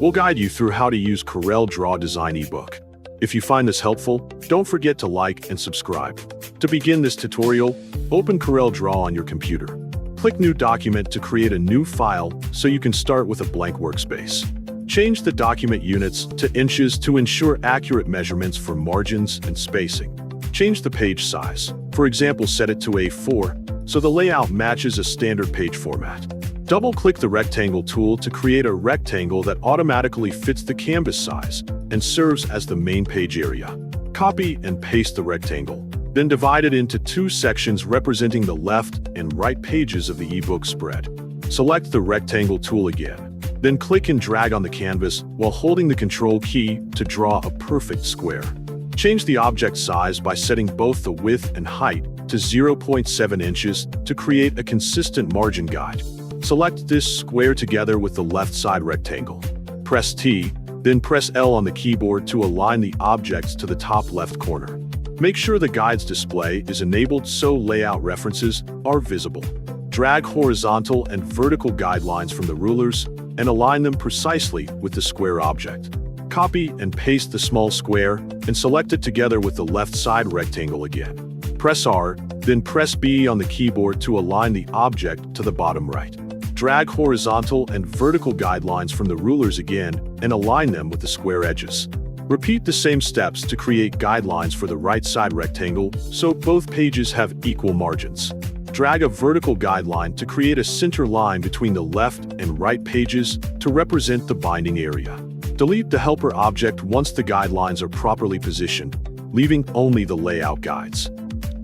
We'll guide you through how to use Corel Draw Design ebook. If you find this helpful, don't forget to like and subscribe. To begin this tutorial, open Corel Draw on your computer. Click New Document to create a new file so you can start with a blank workspace. Change the document units to inches to ensure accurate measurements for margins and spacing. Change the page size. For example, set it to A4 so the layout matches a standard page format. Double-click the rectangle tool to create a rectangle that automatically fits the canvas size and serves as the main page area. Copy and paste the rectangle, then divide it into two sections representing the left and right pages of the ebook spread. Select the rectangle tool again, then click and drag on the canvas while holding the Ctrl key to draw a perfect square. Change the object size by setting both the width and height to 0.7 inches to create a consistent margin guide. Select this square together with the left side rectangle. Press T, then press L on the keyboard to align the objects to the top left corner. Make sure the guides display is enabled so layout references are visible. Drag horizontal and vertical guidelines from the rulers and align them precisely with the square object. Copy and paste the small square and select it together with the left side rectangle again. Press R, then press B on the keyboard to align the object to the bottom right. Drag horizontal and vertical guidelines from the rulers again and align them with the square edges. Repeat the same steps to create guidelines for the right side rectangle so both pages have equal margins. Drag a vertical guideline to create a center line between the left and right pages to represent the binding area. Delete the helper object once the guidelines are properly positioned, leaving only the layout guides.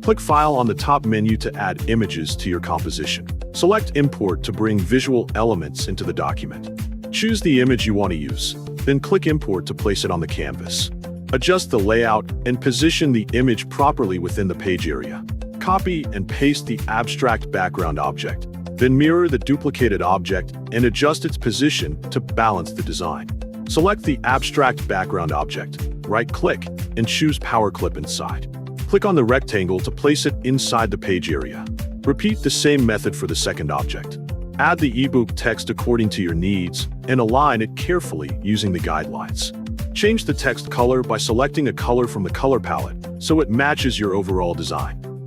Click File on the top menu to add images to your composition. Select Import to bring visual elements into the document. Choose the image you want to use, then click Import to place it on the canvas. Adjust the layout and position the image properly within the page area. Copy and paste the abstract background object, then mirror the duplicated object and adjust its position to balance the design. Select the abstract background object, right-click, and choose PowerClip Inside. Click on the rectangle to place it inside the page area. Repeat the same method for the second object. Add the ebook text according to your needs and align it carefully using the guidelines. Change the text color by selecting a color from the color palette so it matches your overall design.